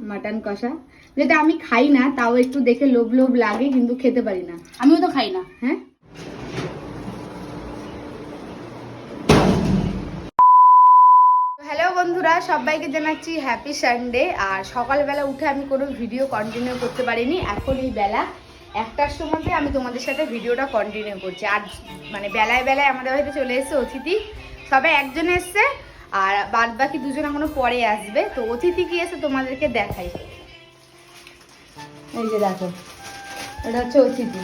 Mutton কষা, যেটা আমি খাই না, তাও একটু দেখে লোভ লোভ লাগে, কিন্তু খেতে পারি না। আমিও তো খাই না। হ্যাঁ, হ্যালো বন্ধুরা, সবাইকে জানাচ্ছি হ্যাপি সানডে। আর সকালবেলা উঠে আমি কোনো ভিডিও কন্টিনিউ করতে পারিনি। এখন এই বেলা 1টার সময়তে আমি তোমাদের সাথে ভিডিওটা কন্টিনিউ করছি। আর মানে বেলায় বেলায় আমাদের বাড়িতে চলে এসেছে অতিথি। সবে একজন এসছে আর বাদ বাকি দুজন এখনো পরে আসবে। তো অতিথি কি এসে তোমাদেরকে দেখাই। এই যে দেখো, এটা হচ্ছে অতিথি।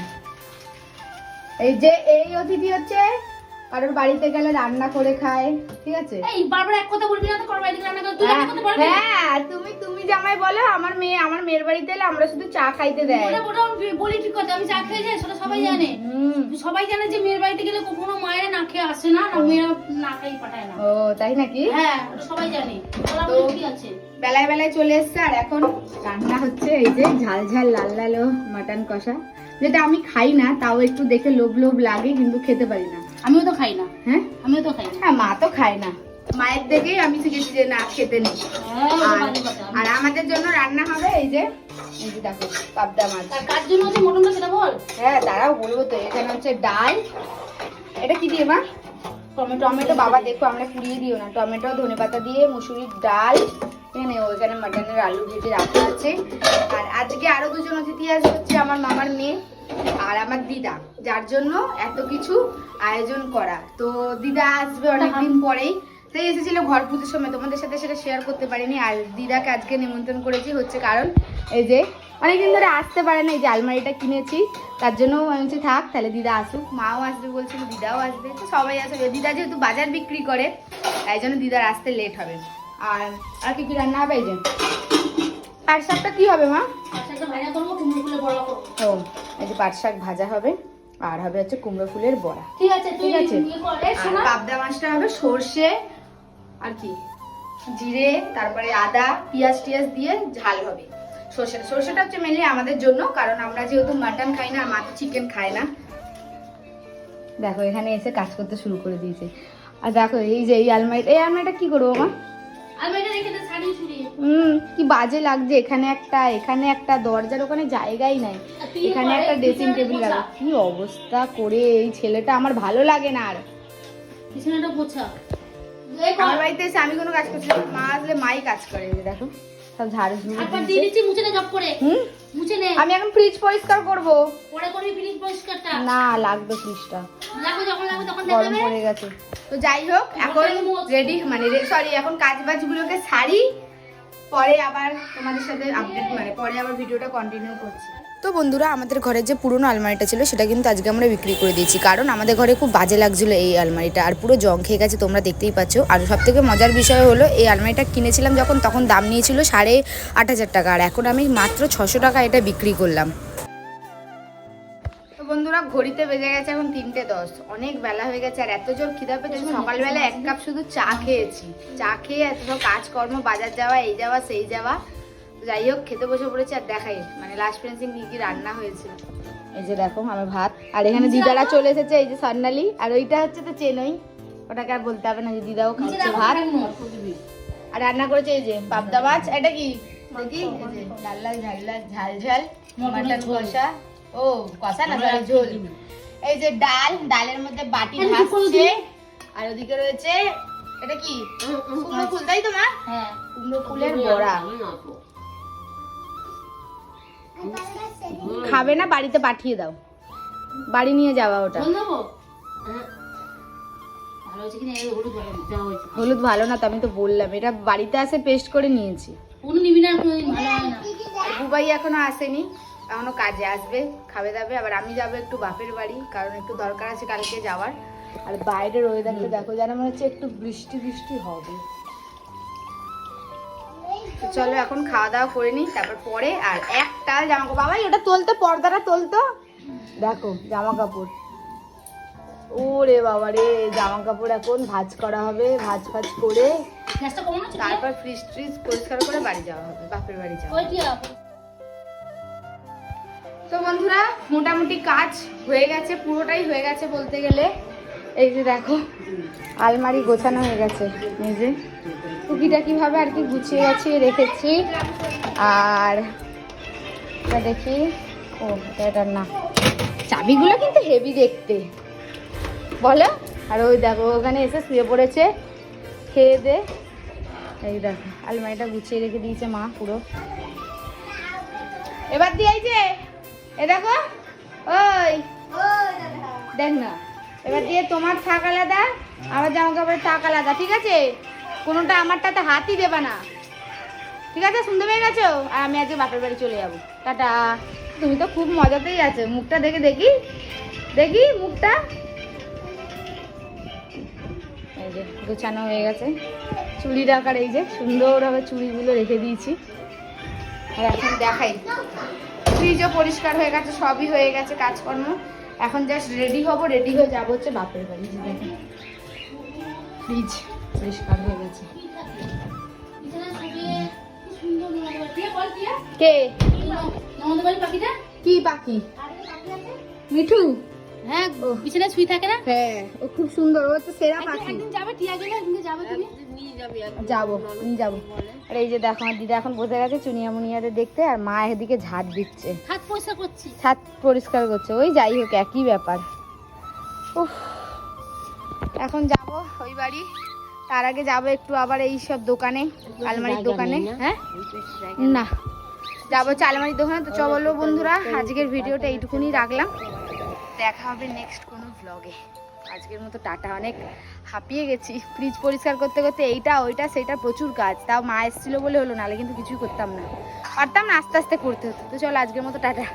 এই অতিথি হচ্ছে কারোর বাড়িতে গেলে রান্না করে খায়, ঠিক আছে? এই বারবার এক কথা বলবি না তো, কারোর বাড়িতে রান্না করে তুই রান্না করতে পারবি? হ্যাঁ, তুমি জামাই বলো। আমার মেয়ের বাড়িতে এলে আমরা শুধু চা খাইতে দেয়। ওটা বলি ঠিক কথা, আমি চা খেয়ে যাই, সেটা সবাই জানে। সবাই জানে যে মেয়ের বাড়িতে গেলে কখনো মায়েরা না খেয়ে আসে না, মেয়েরা না খেয়ে পাঠায় না। ও তাই নাকি? হ্যাঁ, সবাই জানে। তো কি আছে, বেলায় বেলায় চলে এসছে আর এখন রান্না হচ্ছে এই যে ঝাল ঝাল লাল লাল মাটন কষা, যেটা আমি খাই না, তাও একটু দেখে লোভ লোভ লাগে, কিন্তু খেতে পারি না। আমিও তো খাই না। হ্যাঁ, আমিও তো খাই না। হ্যাঁ, মা তো খায় না, মায়ের দেখেই আমি শিখেছি যে না, খেতে নেই। আর আমাদের জন্য রান্না হবে এই যে দেখো পাবদা মাছ। আর কার জন্য হচ্ছে মটনটা সেটা বল। হ্যাঁ দাঁড়াও, বলবো তো। এখানে হচ্ছে ডাল, এটা কি দিয়ে মা? টমেটো। বাবা দেখো, আমরা পুড়িয়ে দিও না। টমেটো, ধনেপাতা দিয়ে মুসুরির ডাল। এখানে ওইখানে মাটনের আলু ভেজে রাখা আছে। আর আজকে আরো দুজন অতিথি আসবে, হচ্ছে আমার মামার মেয়ে আর আমার দিদা, যার জন্য এত কিছু আয়োজন করা। তো দিদা আসবে অনেকদিন পরেই, তাই এসেছিল ঘর পুজোর সময়। তোমাদের সাথে সেটা শেয়ার করতে পারিনি। আর দিদাকে আজকে নিমন্ত্রণ করেছি, হচ্ছে কারণ এই যে অনেকদিন ধরে আসতে পারে না, এই যে আলমারিটা কিনেছি, তার জন্য আমি বলছি থাক, তাহলে দিদা আসুক। মাও আসবে বলছিল, দিদাও আসবে, তো সবাই আসবে। দিদা যেহেতু বাজার বিক্রি করে, তাই জন্য দিদার আসতে লেট হবে। আর কি কি রান্না হবে? এই যে পাট শাকটা কি হবে মা? ও, এই যে পাট শাক ভাজা হবে, আর হবে হচ্ছে কুমড়ো ফুলের বড়া। ঠিক আছে, ঠিক আছে। আর পাবদা মাছটা হবে সর্ষে আর কি জিরে, তারপরে আদা পিঁয়াজ টিয়াজ দিয়ে ঝাল হবে। সর্ষেটা হচ্ছে মেনলি আমাদের জন্য, কারণ আমরা যেহেতু মাটন খাই না, আর মা তো চিকেন খায় না। দেখো এখানে এসে কাজ করতে শুরু করে দিয়েছে। আর দেখো এই যে এই আলমারিটা কি করবো মা? কি বাজে লাগছে। এখানে একটা দরজার ওখানে জায়গাই নাই, এখানে একটা ড্রেসিং টেবিল লাগবে। কি অবস্থা করে এই ছেলেটা, আমার ভালো লাগে না। আর আমার বাড়িতে এসে আমি কোনো কাজ করছি না, মা আসলে মাই কাজ করে। দেখো সব ঝাড়ু আমি এখন ফ্রিজ পরিষ্কার করবো। না লাগবে, ফ্রিজটা গরম পড়ে গেছে। তো যাই হোক, এখন রেডি এখন কাজ বাজ গুলোকে সারি, পরে আবার তোমাদের সাথে আপডেট, পরে আবার ভিডিওটা কন্টিনিউ করছি। তো বন্ধুরা, আমাদের ঘরের যে পুরনো আলমারিটা ছিল সেটা কিন্তু আজকে আমরা বিক্রি করে দিয়েছি, কারণ আমাদের ঘরে খুব বাজে লাগছিল এই আলমারিটা, আর পুরো জং খেয়ে গেছে, তোমরা দেখতেই পাচ্ছ। আর সব থেকে মজার বিষয় হলো, এই আলমারিটা কিনেছিলাম তখন দাম নিয়েছিল 8,500 টাকা, আর এখন আমি মাত্র 600 টাকা এটা বিক্রি করলাম। তো বন্ধুরা, ঘড়িতে বেজে গেছে এখন 3:10, অনেক বেলা হয়ে গেছে। আর এত জোর খিদা পেয়েছে, সকালবেলা 1 কাপ শুধু চা খেয়েছি। চা খেয়ে এত সব কাজকর্ম, বাজার যাওয়া, এই যাওয়া সেই যাওয়া। যাই হোক, খেতে বসে পড়েছি। আর দেখাই লাস্ট ফিনিশিং কি রান্না হয়েছে। এই যে দেখো আমার ভাত, আর এখানে দিদারা চলে এসেছে, এই যে স্বর্ণালী, আর ওইটা হচ্ছে তো চেনই, ওটাকে আর বলতে হবে না যে দিদাও খাচ্ছে ভাত। আর রান্না করেছে এই যে পাবদা মাছ, এটা কি দেখি, এই যে লাল লাল ঝাল ঝাল মাটন কষা। ও কষা না, ঝোল। এই যে ডালের মধ্যে বাটি ভাজছে, আর ওদিকে রয়েছে এটা কি কুমড়ো ফুল, তাই তো মা? হ্যাঁ, কুমড়ো ফুলের বড়া। খাবে না, বাড়িতে পাঠিয়ে দাও, বাড়ি নিয়ে যাওয়া। ওটা হলুদ ভালো না তো, আমি তো বললাম, এটা বাড়িতে আসে পেস্ট করে নিয়েছি। বুবাই এখনো আসেনি, এখনো কাজে আসবে, খাবে দাবে। আবার আমি যাবো একটু বাপের বাড়ি, কারণ একটু দরকার আছে কালকে যাওয়ার। আর বাইরের ওয়েদারটা দেখো, যেন মনে হচ্ছে একটু বৃষ্টি হবে। তো চলো এখন খাওয়া দাওয়া করে নিই, তারপর পরে। আর একটা জামা কাপড়, বাবাই ওটা তোলতো, পর্দাটা তোলতো। দেখো জামা কাপড়, ওরে বাবা রে, জামা কাপড় এখন ভাঁজ করা হবে। ভাঁজ করে তারপর ফ্রিজ পরিষ্কার করে বাড়ি যাওয়া হবে, বাপের বাড়ি যাওয়া। তো বন্ধুরা, মোটামুটি কাজ হয়ে গেছে, পুরোটাই হয়ে গেছে বলতে গেলে। এই যে দেখো আলমারি গোছানো হয়ে গেছে, এই যে টুকিটা কিভাবে আর কি গুছিয়ে গাছিয়ে রেখেছি। আর এটা দেখি, ও এটা না, চাবিগুলো কিন্তু হেভি দেখতে বলো। আর ওই দেখো ওখানে এসে শুয়ে পড়েছে খেয়ে দে। এই দেখো আলমারিটা গুছিয়ে রেখে দিয়েছে মা পুরো। এবার দিয়ে এই যে এ দেখো, ওই দেখ না, এবার দিয়ে তোমার থাক আলাদা, আমার জামা কাপড়ের থাক আলাদা, ঠিক আছে? কোনোটা আমারটাতে হাতই দেবে না, ঠিক আছে? শুনতে পেয়ে গেছো? আর আমি আজকে বাপের বাড়ি চলে যাবো, টাটা। তুমি তো খুব মজাতেই আছো, মুখটা দেখে দেখি দেখি মুখটা। এই যে গোছানো হয়ে গেছে, চুড়ি রাখার এই যে সুন্দরভাবে চুড়িগুলো রেখে দিয়েছি। আর এখন দেখাই, ফ্রিজও পরিষ্কার হয়ে গেছে, সবই হয়ে গেছে কাজকর্ম। এখন জাস্ট রেডি হব, রেডি হয়ে যাবো হচ্ছে বাপের বাড়ি। দেখেন ফ্রিজ পরিষ্কার হয়ে গেছে। কে কি পাখি? মিঠু? হ্যাঁ, বিছানায় শুয়ে থাকে না? হ্যাঁ, ও খুব সুন্দর, ও হচ্ছে সেরা পাখি। একদিন যাবে, টিয়া গেলে একদিন যাবে তুমি? যাবো, নিয়ে যাবো। আর এই যে দেখো আমার দিদা এখন বসে গেছে চুনিয়া মুনিয়াদের দেখতে, আর মা এদিকে ঝাড় দিচ্ছে, হাত পয়সা করছি। ছাদ পরিষ্কার করছে। ওই যাই হোক একই ব্যাপার। উফ, এখন যাব ওই বাড়ি, তার আগে যাবো একটু আবার এই সব দোকানে, আলমারির দোকানে। হ্যাঁ না, যাবো হচ্ছে আলমারির দোকানে। তো চলো বন্ধুরা, আজকের ভিডিওটা এইটুকুনি রাখলাম, দেখা হবে নেক্সট কোনো ব্লগে। আজকের মতো টাটা, অনেক হাঁপিয়ে গেছি ফ্রিজ পরিষ্কার করতে করতে, এইটা ওইটা সেটা প্রচুর কাজ। তাও মা এসেছিল বলে হলো, নাহলে কিন্তু কিছুই করতাম না, পারতাম না, আস্তে আস্তে করতে হতো। তো চলো আজকের মতো টাটা।